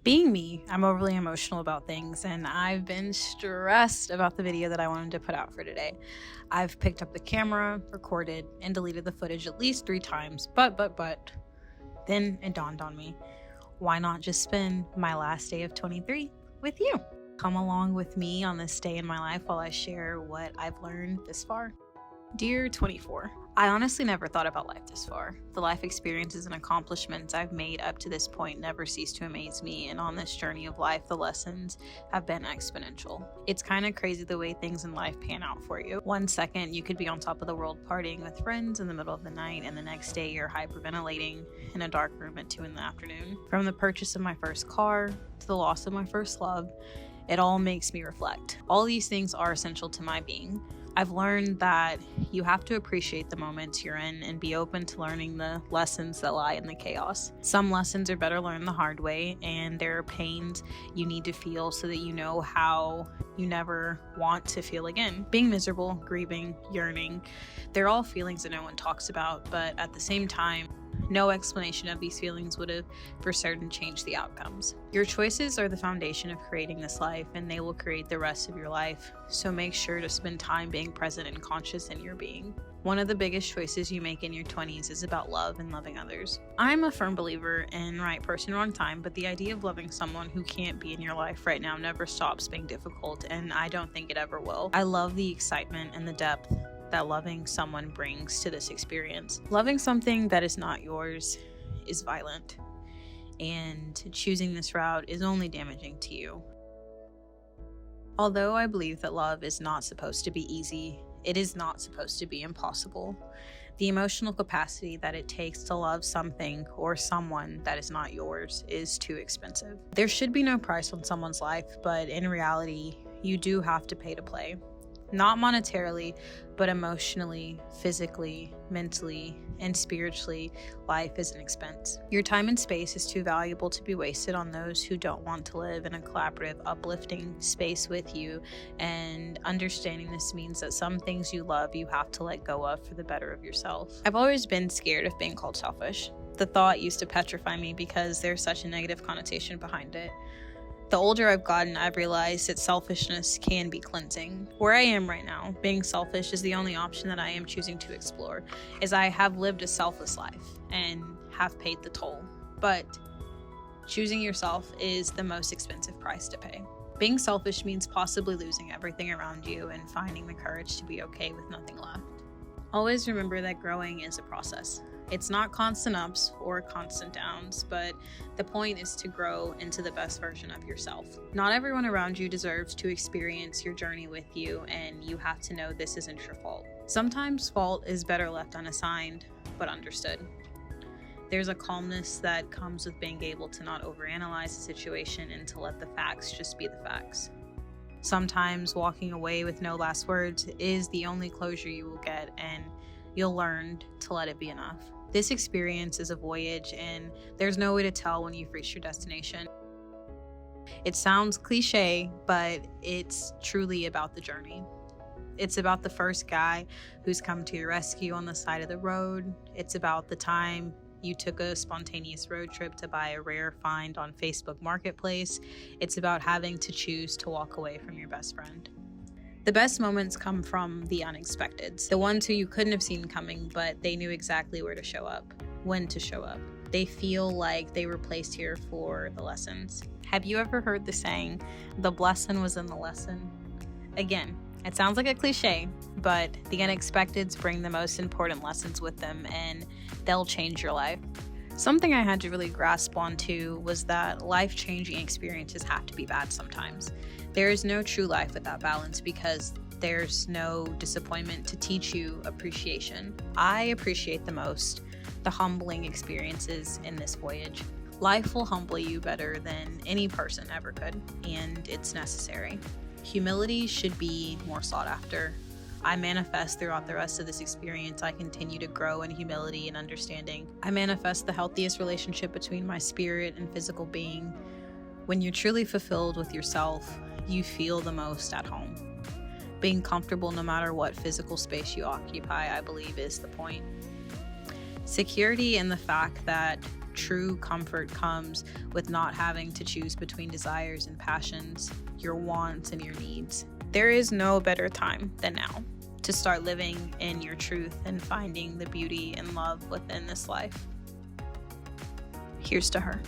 Being me, I'm overly emotional about things, and I've been stressed about the video that I wanted to put out for today. I've picked up the camera, recorded, and deleted the footage at least 3 times, but then it dawned on me, why not just spend my last day of 23 with you? Come along with me on this day in my life while I share what I've learned this far. Dear 24, I honestly never thought about life this far. The life experiences and accomplishments I've made up to this point never cease to amaze me, and on this journey of life, the lessons have been exponential. It's kind of crazy the way things in life pan out for you. One second, you could be on top of the world partying with friends in the middle of the night, and the next day you're hyperventilating in a dark room at 2 in the afternoon. From the purchase of my first car to the loss of my first love, it all makes me reflect. All these things are essential to my being. I've learned that you have to appreciate the moments you're in and be open to learning the lessons that lie in the chaos. Some lessons are better learned the hard way, and there are pains you need to feel so that you know how you never want to feel again. Being miserable, grieving, yearning, they're all feelings that no one talks about, but at the same time, no explanation of these feelings would have for certain changed the outcomes. Your choices are the foundation of creating this life, and they will create the rest of your life. So make sure to spend time being present and conscious in your being. One of the biggest choices you make in your 20s is about love and loving others. I'm a firm believer in right person, wrong time, but the idea of loving someone who can't be in your life right now never stops being difficult, and I don't think it ever will. I love the excitement and the depth that loving someone brings to this experience. Loving something that is not yours is violent, and choosing this route is only damaging to you. Although I believe that love is not supposed to be easy, it is not supposed to be impossible. The emotional capacity that it takes to love something or someone that is not yours is too expensive. There should be no price on someone's life, but in reality, you do have to pay to play. Not monetarily, but emotionally, physically, mentally, and spiritually, life is an expense. Your time and space is too valuable to be wasted on those who don't want to live in a collaborative, uplifting space with you, and understanding this means that some things you love you have to let go of for the better of yourself. I've always been scared of being called selfish. The thought used to petrify me because there's such a negative connotation behind it. The older I've gotten, I've realized that selfishness can be cleansing. Where I am right now, being selfish is the only option that I am choosing to explore, as I have lived a selfless life and have paid the toll. But choosing yourself is the most expensive price to pay. Being selfish means possibly losing everything around you and finding the courage to be okay with nothing left. Always remember that growing is a process. It's not constant ups or constant downs, but the point is to grow into the best version of yourself. Not everyone around you deserves to experience your journey with you, and you have to know this isn't your fault. Sometimes fault is better left unassigned, but understood. There's a calmness that comes with being able to not overanalyze the situation and to let the facts just be the facts. Sometimes walking away with no last words is the only closure you will get, and you'll learn to let it be enough. This experience is a voyage, and there's no way to tell when you've reached your destination. It sounds cliche, but it's truly about the journey. It's about the first guy who's come to your rescue on the side of the road. It's about the time you took a spontaneous road trip to buy a rare find on Facebook Marketplace. It's about having to choose to walk away from your best friend. The best moments come from the unexpecteds, the ones who you couldn't have seen coming, but they knew exactly where to show up, when to show up. They feel like they were placed here for the lessons. Have you ever heard the saying, the blessing was in the lesson? Again, it sounds like a cliche, but the unexpecteds bring the most important lessons with them, and they'll change your life. Something I had to really grasp onto was that life-changing experiences have to be bad sometimes. There is no true life without balance because there's no disappointment to teach you appreciation. I appreciate the most the humbling experiences in this voyage. Life will humble you better than any person ever could, and it's necessary. Humility should be more sought after. I manifest throughout the rest of this experience. I continue to grow in humility and understanding. I manifest the healthiest relationship between my spirit and physical being. When you're truly fulfilled with yourself, you feel the most at home. Being comfortable no matter what physical space you occupy, I believe, is the point. Security in the fact that True comfort comes with not having to choose between desires and passions, your wants and your needs. There is no better time than now to start living in your truth and finding the beauty and love within this life. Here's to her.